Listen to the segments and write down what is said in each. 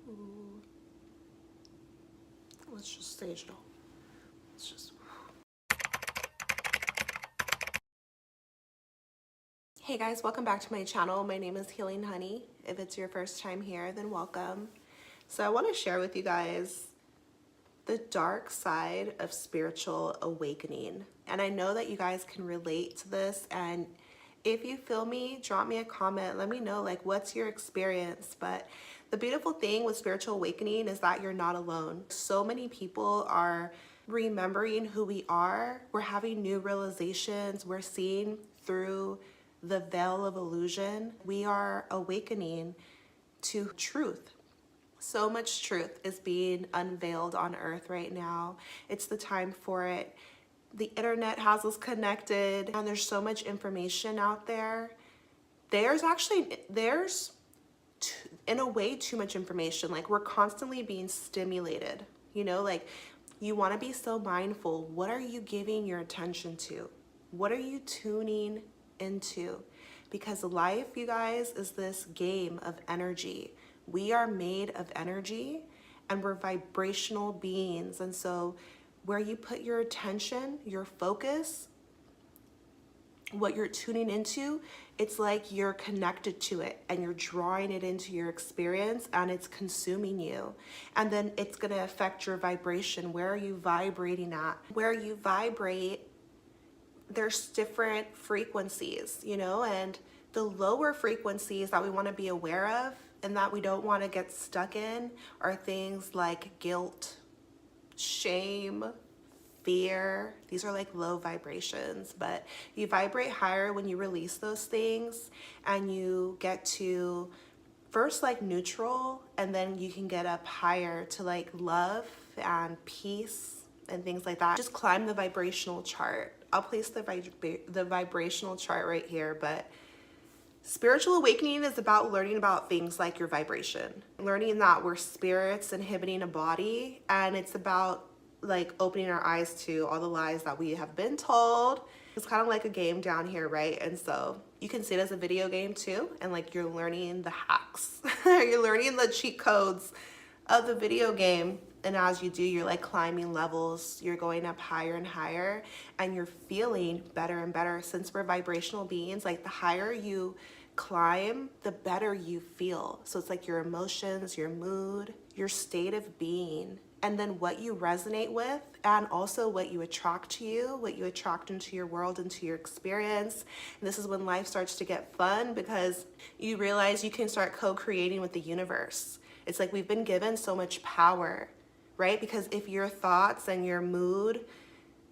Ooh. Let's just stage it all. Let's just. Hey guys, welcome back to my channel. My name is Healing Honey. If it's your first time here, then welcome. So I want to share with you guys the dark side of spiritual awakening. And I know that you guys can relate to this, and if you feel me, drop me a comment. Let me know, like, what's your experience? But the beautiful thing with spiritual awakening is that you're not alone. So many people are remembering who we are. We're having new realizations. We're seeing through the veil of illusion. We are awakening to truth. So much truth is being unveiled on earth right now. It's the time for it. The internet has us connected, and there's so much information out there. There's in a way too much information. Like, we're constantly being stimulated, you know, like you want to be so mindful. What are you giving your attention to? What are you tuning into? Because life, you guys, is this game of energy. We are made of energy, and we're vibrational beings. And so where you put your attention, your focus, what you're tuning into, it's like you're connected to it and you're drawing it into your experience, and it's consuming you. And then it's going to affect your vibration. Where are you vibrating at? Where you vibrate, there's different frequencies, you know, and the lower frequencies that we want to be aware of and that we don't want to get stuck in are things like guilt, shame, fear. These are like low vibrations, but you vibrate higher when you release those things and you get to first like neutral, and then you can get up higher to like love and peace and things like that. Just climb the vibrational chart. I'll place the vibrational chart right here, but spiritual awakening is about learning about things like your vibration, learning that we're spirits inhabiting a body, and it's about like opening our eyes to all the lies that we have been told. It's kind of like a game down here, right? And so you can see it as a video game too, and like you're learning the hacks. You're learning the cheat codes of the video game, and as you do, you're like climbing levels. You're going up higher and higher, and you're feeling better and better. Since we're vibrational beings, like the higher you climb, the better you feel. So it's like your emotions, your mood, your state of being, and then what you resonate with, and also what you attract to you, what you attract into your world, into your experience. And this is when life starts to get fun, because you realize you can start co-creating with the universe. It's like we've been given so much power, right? Because if your thoughts and your mood,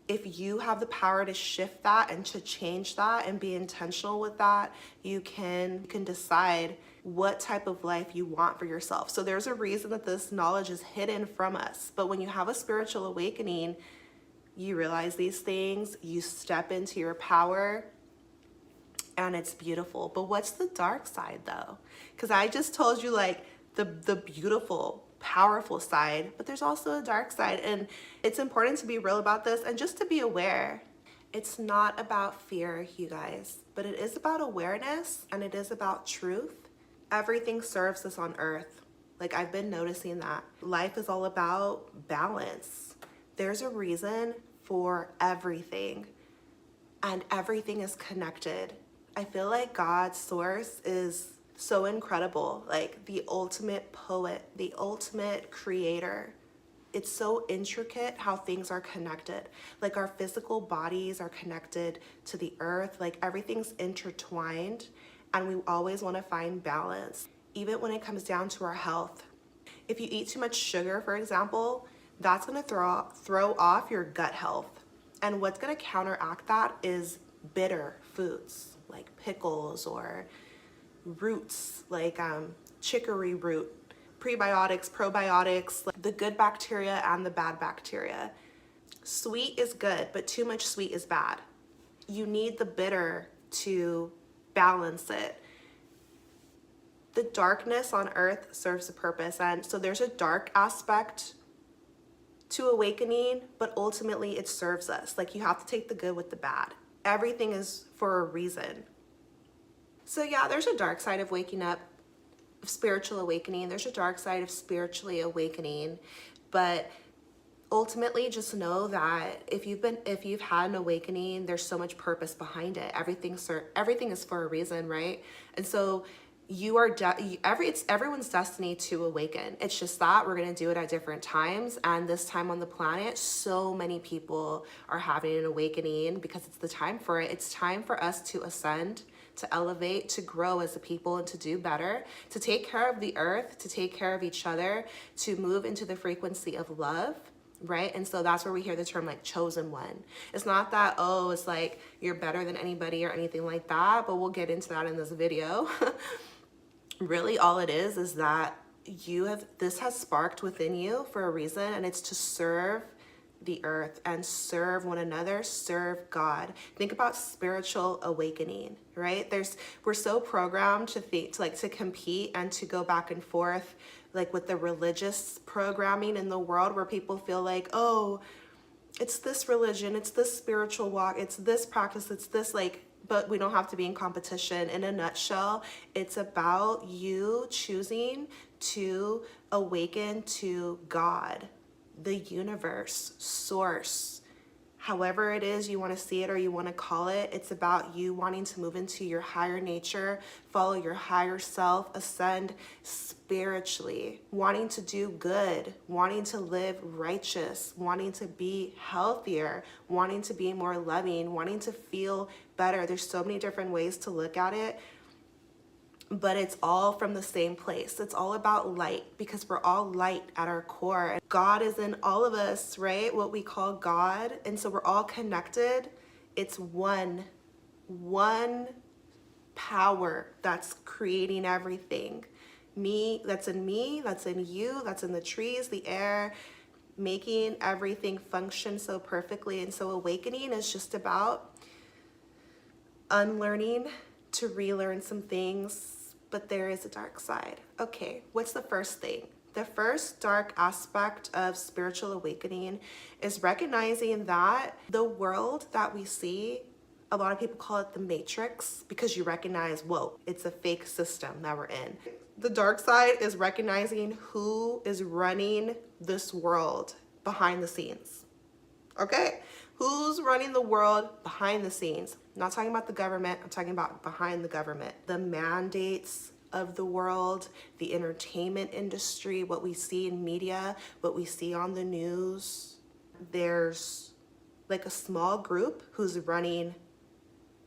if you have the power to shift that and to change that and be intentional with that, you can decide what type of life you want for yourself. So there's a reason that this knowledge is hidden from us. But when you have a spiritual awakening, you realize these things, you step into your power, and it's beautiful. But what's the dark side though? Because I just told you like the beautiful, powerful side, but there's also a dark side, and it's important to be real about this and just to be aware. It's not about fear, you guys, but it is about awareness, and it is about truth. Everything serves us on earth. Like, I've been noticing that life is all about balance. There's a reason for everything, and everything is connected. I feel like God's source is so incredible, like the ultimate poet, the ultimate creator. It's so intricate how things are connected. Like, our physical bodies are connected to the earth, like everything's intertwined, and we always want to find balance, even when it comes down to our health. If you eat too much sugar, for example, that's going to throw off your gut health. And what's going to counteract that is bitter foods like pickles or roots like chicory root, prebiotics, probiotics, like the good bacteria and the bad bacteria. Sweet is good, but too much sweet is bad. You need the bitter to balance it. The darkness on earth serves a purpose, and so there's a dark aspect to awakening, but ultimately it serves us. Like, you have to take the good with the bad. Everything is for a reason. So yeah, there's a dark side of waking up, spiritual awakening. There's a dark side of spiritually awakening, but ultimately just know that if you've had an awakening, there's so much purpose behind it. Everything is for a reason, right? And so it's everyone's destiny to awaken. It's just that we're going to do it at different times, and this time on the planet, so many people are having an awakening because it's the time for it. It's time for us to ascend, to elevate, to grow as a people, and to do better, to take care of the earth, to take care of each other, to move into the frequency of love, right? And so that's where we hear the term like chosen one. It's not that, oh, it's like you're better than anybody or anything like that, but we'll get into that in this video. Really all it is that this has sparked within you for a reason, and it's to serve the earth and serve one another, serve God. Think about spiritual awakening, right? We're so programmed to think, to compete and to go back and forth, like with the religious programming in the world, where people feel like, oh, it's this religion, it's this spiritual walk, it's this practice, it's this, like, but we don't have to be in competition. In a nutshell, it's about you choosing to awaken to God, the universe, source, however it is you want to see it or you want to call it. It's about you wanting to move into your higher nature, follow your higher self, ascend spiritually, wanting to do good, wanting to live righteous, wanting to be healthier, wanting to be more loving, wanting to feel better. There's so many different ways to look at it, but it's all from the same place. It's all about light, because we're all light at our core. God is in all of us, right? What we call God. And so we're all connected. It's one power that's creating everything. That's in me, that's in you, that's in the trees, the air, making everything function so perfectly. And so awakening is just about unlearning to relearn some things, but there is a dark side. Okay, what's the first thing? The first dark aspect of spiritual awakening is recognizing that the world that we see, a lot of people call it the matrix, because you recognize, whoa, it's a fake system that we're in. The dark side is recognizing who is running this world behind the scenes. Okay? Who's running the world behind the scenes? I'm not talking about the government, I'm talking about behind the government. The mandates of the world, the entertainment industry, what we see in media, what we see on the news. There's like a small group who's running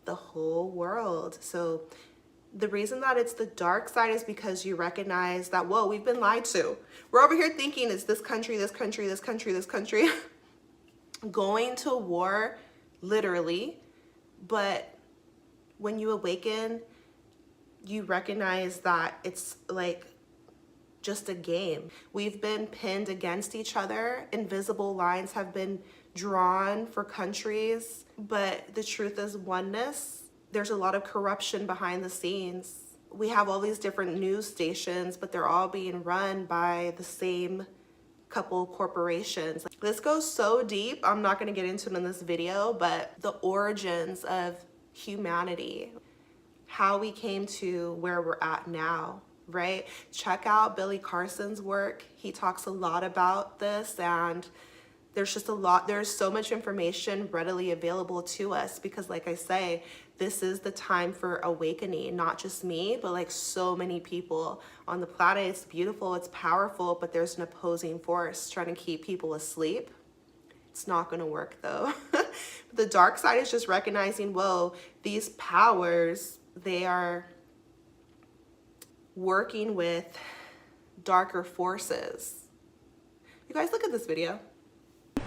the whole world. So the reason that it's the dark side is because you recognize that, whoa, we've been lied to. We're over here thinking it's this country, this country, this country, this country. Going to war, literally, but when you awaken, you recognize that it's like just a game. We've been pinned against each other. Invisible lines have been drawn for countries, but the truth is oneness. There's a lot of corruption behind the scenes. We have all these different news stations, but they're all being run by the same couple corporations. This goes so deep, I'm not going to get into it in this video, but the origins of humanity, how we came to where we're at now, right? Check out Billy Carson's work. He talks a lot about this, and there's so much information readily available to us, because like I say, this is the time for awakening, not just me, but like so many people on the planet. It's beautiful, it's powerful, but there's an opposing force trying to keep people asleep. It's not going to work though. The dark side is just recognizing, whoa, these powers, they are working with darker forces. You guys look at this video.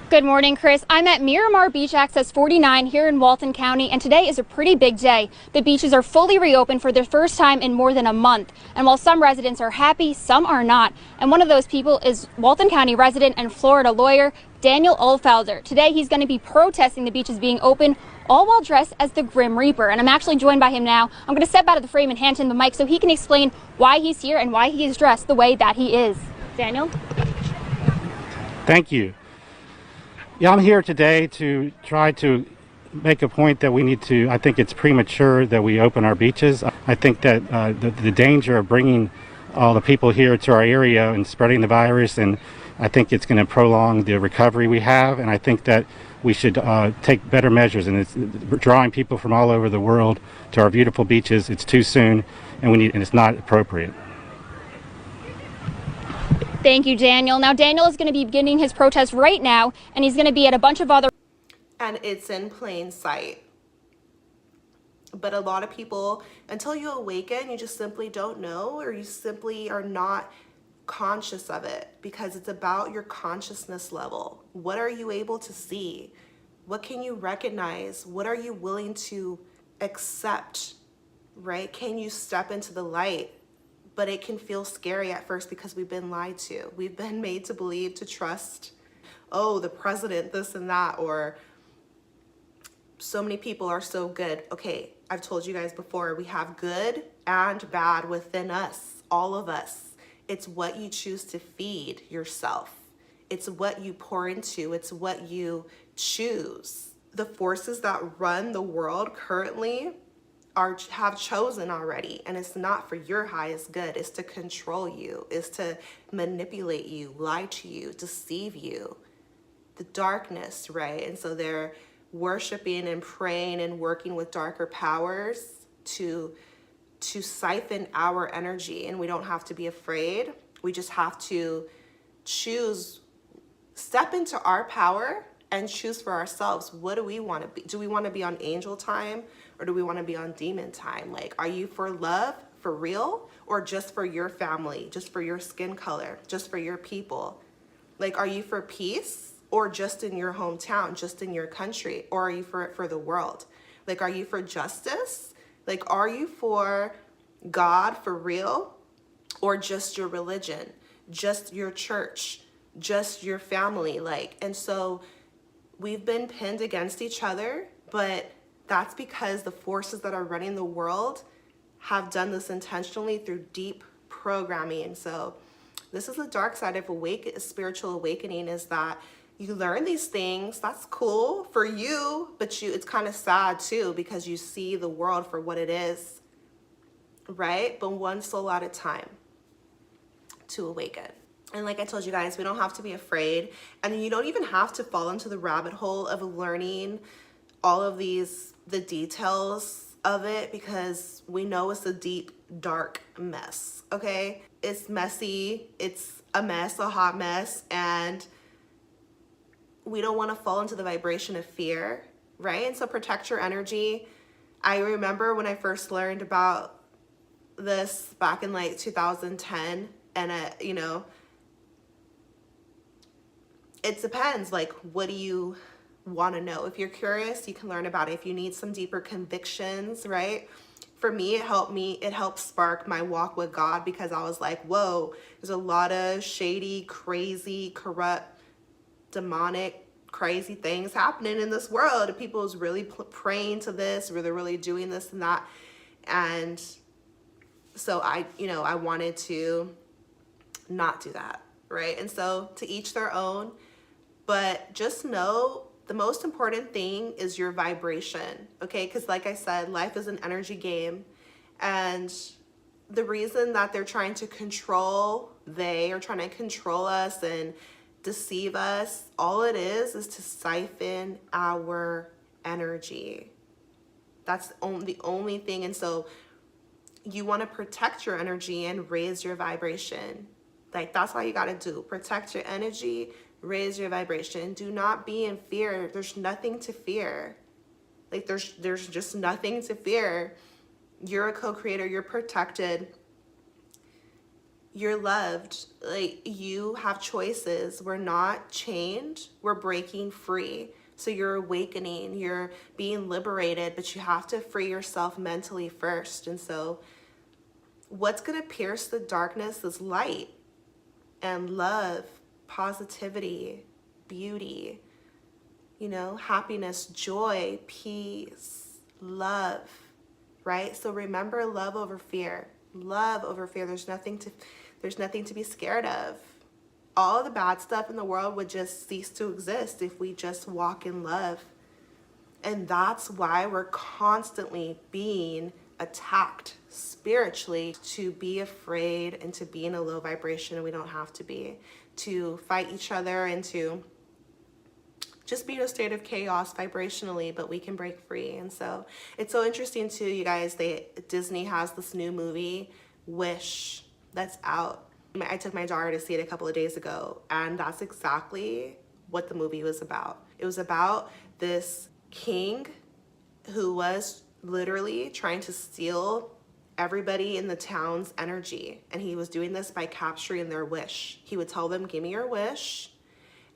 Good morning, Chris. I'm at Miramar Beach Access 49 here in Walton County, and today is a pretty big day. The beaches are fully reopened for the first time in more than a month. And while some residents are happy, some are not. And one of those people is Walton County resident and Florida lawyer Daniel Ohlfelder. Today he's going to be protesting the beaches being open, all while dressed as the Grim Reaper. And I'm actually joined by him now. I'm going to step out of the frame and hand him the mic so he can explain why he's here and why he is dressed the way that he is. Daniel? Thank you. Yeah, I'm here today to try to make a point that we need to, I think it's premature that we open our beaches. I think that the danger of bringing all the people here to our area and spreading the virus. And I think it's going to prolong the recovery we have. And I think that we should take better measures. And it's drawing people from all over the world to our beautiful beaches. It's too soon, and it's not appropriate. Thank you, Daniel. Now, Daniel is going to be beginning his protest right now, and he's going to be at a bunch of other... And it's in plain sight. But a lot of people, until you awaken, you just simply don't know, or you simply are not conscious of it, because it's about your consciousness level. What are you able to see? What can you recognize? What are you willing to accept, right? Can you step into the light? But it can feel scary at first because we've been lied to. We've been made to believe, to trust, oh, the president, this and that, or so many people are so good. Okay, I've told you guys before, we have good and bad within us, all of us. It's what you choose to feed yourself. It's what you pour into. It's what you choose. The forces that run the world currently have chosen already, and it's not for your highest good. It's to control you. It's to manipulate you, lie to you, deceive you. The darkness, right? And so they're worshiping and praying and working with darker powers to siphon our energy, and we don't have to be afraid. We just have to choose, step into our power and choose for ourselves. What do we want to be? Do we want to be on angel time, or do we want to be on demon time? Like, are you for love, for real, or just for your family, just for your skin color, just for your people? Like, are you for peace, or just in your hometown, just in your country, or are you for it for the world? Like, are you for justice? Like, are you for God for real, or just your religion, just your church, just your family? Like, and so we've been pinned against each other, but that's because the forces that are running the world have done this intentionally through deep programming. And so this is the dark side of spiritual awakening, is that you learn these things. That's cool for you, but it's kind of sad too, because you see the world for what it is, right? But one soul at a time to awaken. And like I told you guys, we don't have to be afraid. And you don't even have to fall into the rabbit hole of learning all of the details of it, because we know it's a deep, dark mess, okay? It's messy, it's a mess, a hot mess, and we don't want to fall into the vibration of fear, right? And so protect your energy. I remember when I first learned about this back in like 2010, and it depends, like, what do you want to know? If you're curious, you can learn about it. If you need some deeper convictions, right? For me, it helped spark my walk with God, because I was like, whoa, there's a lot of shady, crazy, corrupt, demonic, crazy things happening in this world. People is really praying to this, or they're really doing this and that. And so I wanted to not do that, right? And so to each their own, but just know the most important thing is your vibration, okay? Because like I said, life is an energy game. And the reason that they're trying to control, they are trying to control us and deceive us, all it is to siphon our energy. That's the only thing. And so you want to protect your energy and raise your vibration. Like, that's all you got to do. Protect your energy, raise your vibration. Do not be in fear. There's nothing to fear. Like, there's just nothing to fear. You're a co-creator. You're protected. You're loved. Like, you have choices. We're not chained. We're breaking free. So you're awakening. You're being liberated, but you have to free yourself mentally first. And so what's going to pierce the darkness is light and love, positivity, beauty, happiness, joy, peace, love, right? So remember, love over fear. Love over fear. There's nothing to be scared of. All the bad stuff in the world would just cease to exist if we just walk in love. And that's why we're constantly being attacked spiritually to be afraid and to be in a low vibration, and we don't have to be, to fight each other and to just be in a state of chaos vibrationally, but we can break free. And so it's so interesting too, you guys, Disney has this new movie, Wish, that's out. I took my daughter to see it a couple of days ago, and that's exactly what the movie was about. It was about this king who was literally trying to steal everybody in the town's energy, and he was doing this by capturing their wish. He would tell them, give me your wish,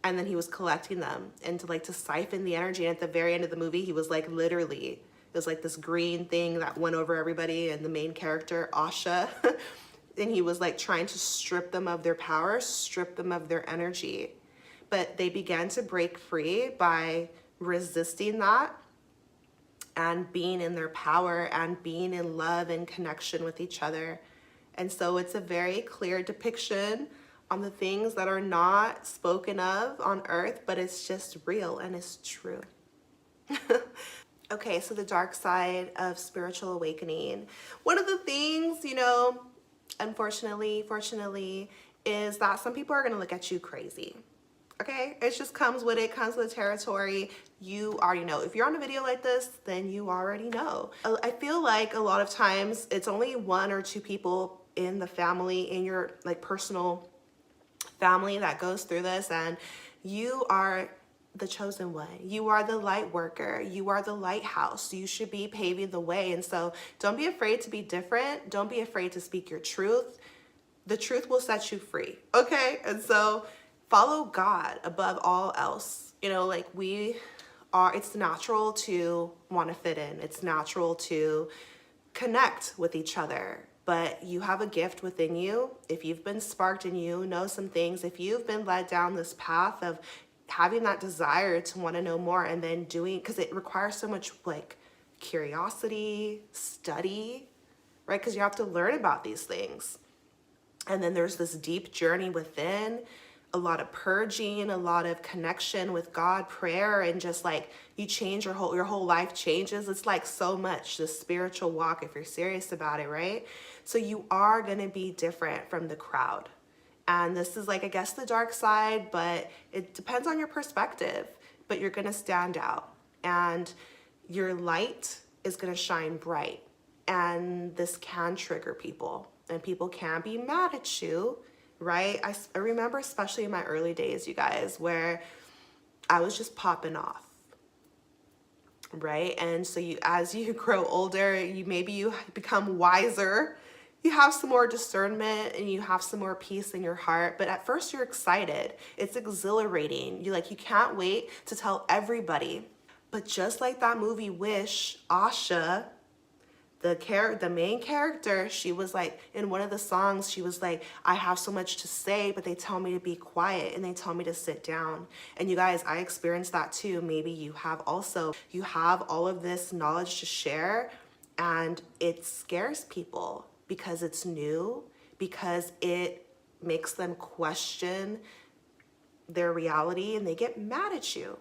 and then he was collecting them and to siphon the energy. And at the very end of the movie, he was like, literally, it was like this green thing that went over everybody, and the main character, Asha, and he was like trying to strip them of their power, strip them of their energy. But they began to break free by resisting that and being in their power and being in love and connection with each other. And so it's a very clear depiction on the things that are not spoken of on earth, but it's just real and it's true. Okay, so the dark side of spiritual awakening. One of the things, unfortunately, fortunately, is that some people are going to look at you crazy. Okay, it just comes with it, comes with the territory. You already know. If you're on a video like this, then you already know. I feel like a lot of times it's only one or two people in the family, in your personal family, that goes through this, and you are the chosen one. You are the light worker. You are the lighthouse. You should be paving the way. And so don't be afraid to be different. Don't be afraid to speak your truth. The truth will set you free. Okay, and so follow God above all else. It's natural to want to fit in. It's natural to connect with each other, but you have a gift within you. If you've been sparked and you know some things, if you've been led down this path of having that desire to want to know more and then doing, because it requires so much curiosity, study, right? Because you have to learn about these things. And then there's this deep journey within, a lot of purging, a lot of connection with God, prayer, and just you change your whole life changes. It's so much, the spiritual walk, if you're serious about it, right? So you are going to be different from the crowd. And this is I guess the dark side, but it depends on your perspective, but you're going to stand out and your light is going to shine bright. And this can trigger people, and people can be mad at you, right? I remember, especially in my early days, you guys, where I was just popping off, right? And so as you grow older, you become wiser, you have some more discernment, and you have some more peace in your heart. But at first you're excited. It's exhilarating. You can't wait to tell everybody. But just like that movie Wish, Asha, the main character, she was in one of the songs, she was I have so much to say, but they tell me to be quiet and they tell me to sit down. And you guys, I experienced that too. Maybe you have also. You have all of this knowledge to share, and it scares people because it's new, because it makes them question their reality, and they get mad at you.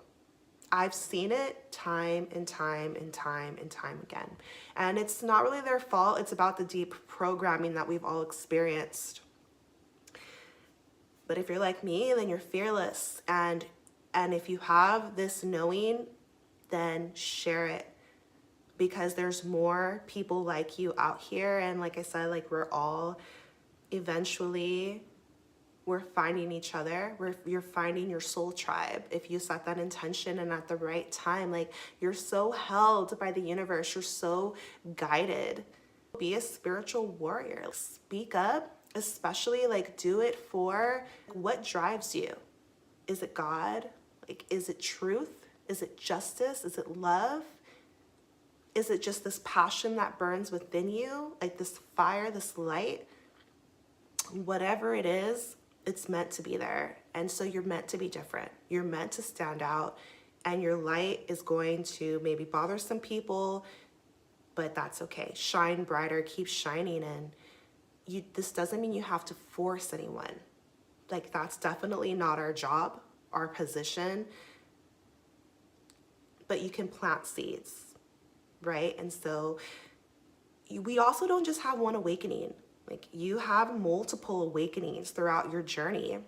I've seen it time and time and time and time again. And it's not really their fault. It's about the deep programming that we've all experienced. But if you're like me, then you're fearless. And if you have this knowing, then share it. Because there's more people like you out here. And like I said, we're all eventually, we're finding each other. You're finding your soul tribe. If you set that intention and at the right time, you're so held by the universe. You're so guided. Be a spiritual warrior. Speak up, especially do it for what drives you. Is it God? Is it truth? Is it justice? Is it love? Is it just this passion that burns within you? This fire, this light? Whatever it is, it's meant to be there. And so you're meant to be different. You're meant to stand out, and your light is going to maybe bother some people, but that's okay. Shine brighter, keep shining. And this doesn't mean you have to force anyone. That's definitely not our job, our position, but you can plant seeds, right? And so we also don't just have one awakening. Like, you have multiple awakenings throughout your journey.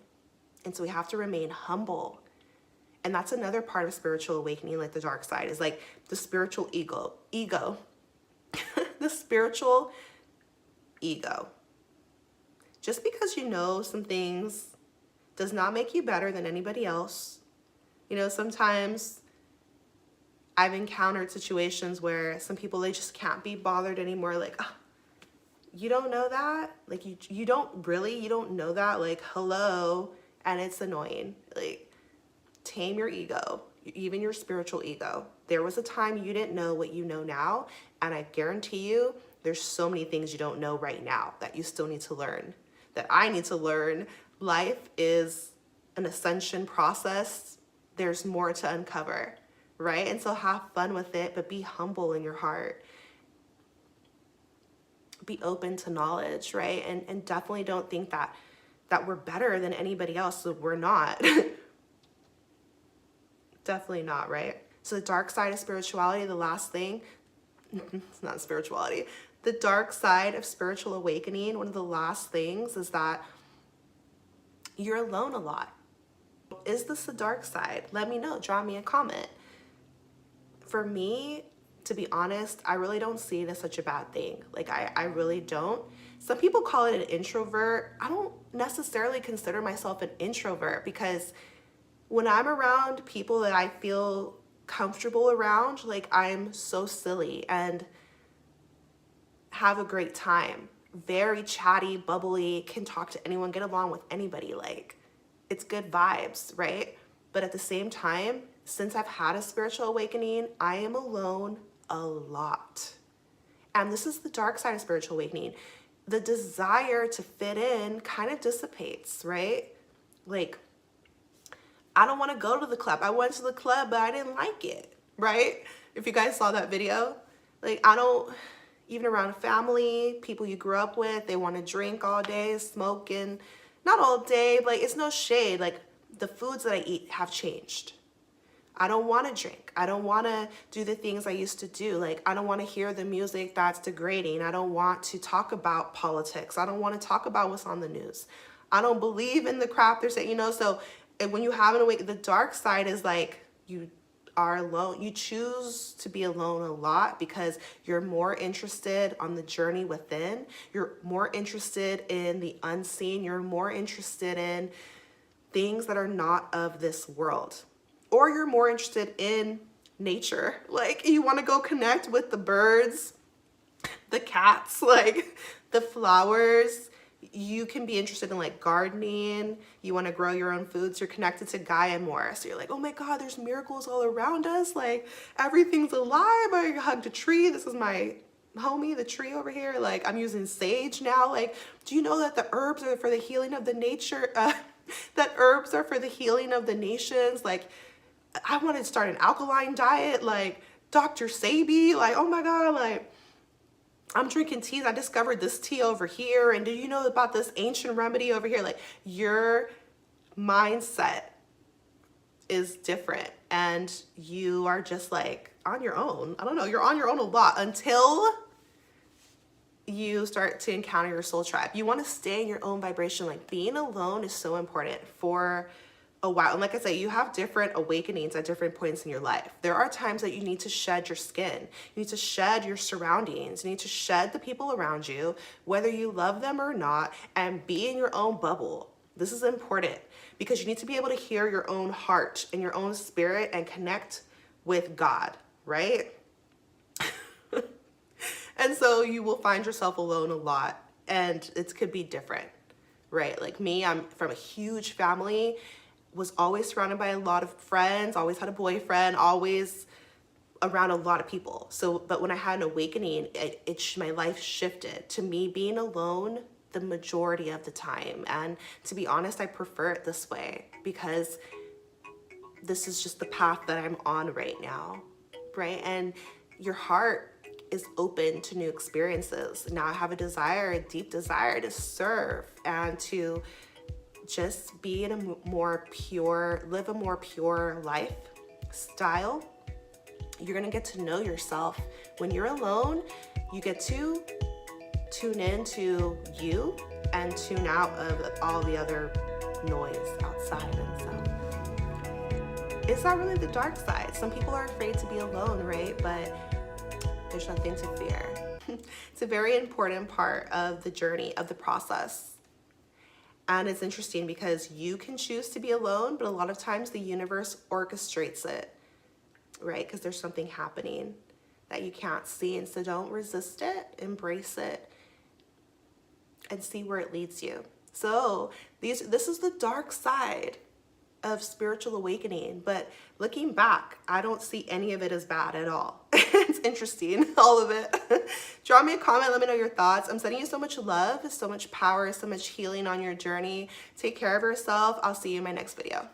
And so we have to remain humble. And that's another part of spiritual awakening, like the dark side, is like the spiritual ego. The spiritual ego. Just because you know some things does not make you better than anybody else. You know, sometimes I've encountered situations where some people, they just can't be bothered anymore. Like, oh, you don't know that? Like, you don't know that? Like, hello. And it's annoying. Like, tame your ego, even your spiritual ego. There was a time you didn't know what you know now. And I guarantee you, there's so many things you don't know right now that you still need to learn, that I need to learn. Life is an ascension process. There's more to uncover, right? And so have fun with it, but be humble in your heart. Be open to knowledge, right? And definitely don't think that we're better than anybody else. So we're not. Definitely not, right? So the dark side of spirituality, the last thing, it's not spirituality. The dark side of spiritual awakening, one of the last things is that you're alone a lot. Is this the dark side? Let me know. Drop me a comment. For me, to be honest, I really don't see it as such a bad thing. Like, I really don't. Some people call it an introvert. I don't necessarily consider myself an introvert, because when I'm around people that I feel comfortable around, like, I'm so silly and have a great time. Very chatty, bubbly, can talk to anyone, get along with anybody. Like, it's good vibes, right? But at the same time, since I've had a spiritual awakening, I am alone a lot. And this is the dark side of spiritual awakening. The desire to fit in kind of dissipates, right? Like, I don't want to go to the club. I went to the club, but I didn't like it, right? If you guys saw that video, like, I don't, even around family, people you grew up with, they want to drink all day, smoke, and not all day, like, it's no shade. Like, the foods that I eat have changed. I don't want to drink. I don't want to do the things I used to do. Like, I don't want to hear the music that's degrading. I don't want to talk about politics. I don't want to talk about what's on the news. I don't believe in the crap they're saying, you know? So when you have an awakening, the dark side is like, you are alone. You choose to be alone a lot because you're more interested on the journey within. You're more interested in the unseen. You're more interested in things that are not of this world. Or you're more interested in nature. Like, you want to go connect with the birds, the cats, like the flowers. You can be interested in like gardening. You want to grow your own foods. You're connected to Gaia more. So you're like, oh my God, there's miracles all around us. Like, everything's alive. I hugged a tree. This is my homie, the tree over here. Like, I'm using sage now. Like, do you know that the herbs are for the healing of the nature? That herbs are for the healing of the nations. Like, I wanted to start an alkaline diet, like Dr. Sabi, like, oh my God, like, I'm drinking teas. I discovered this tea over here. And do you know about this ancient remedy over here? Like, your mindset is different and you are just like on your own. I don't know. You're on your own a lot until you start to encounter your soul tribe. You want to stay in your own vibration. Like, being alone is so important for a while. And like I say, you have different awakenings at different points in your life. There are times that you need to shed your skin. You need to shed your surroundings. You need to shed the people around you, whether you love them or not, and be in your own bubble. This is important because you need to be able to hear your own heart and your own spirit and connect with God, right? And so you will find yourself alone a lot, and it could be different, right? Like me, I'm from a huge family, was always surrounded by a lot of friends, always had a boyfriend, always around a lot of people. So, but when I had an awakening, my life shifted to me being alone the majority of the time. And to be honest, I prefer it this way because this is just the path that I'm on right now, right? And your heart is open to new experiences. Now I have a deep desire to serve and to just be in live a more pure lifestyle. You're gonna get to know yourself. When you're alone, You get to tune into you and tune out of all the other noise outside. And so it's not really the dark side. Some people are afraid to be alone, right? But there's nothing to fear. It's a very important part of the journey, of the process. And it's interesting because you can choose to be alone, but a lot of times the universe orchestrates it, right? Because there's something happening that you can't see. And so don't resist it, embrace it, and see where it leads you. So this is the dark side of spiritual awakening, but looking back, I don't see any of it as bad at all. It's interesting, all of it. Drop me a comment, let me know your thoughts. I'm sending you so much love, so much power, so much healing on your journey. Take care of yourself. I'll see you in my next video.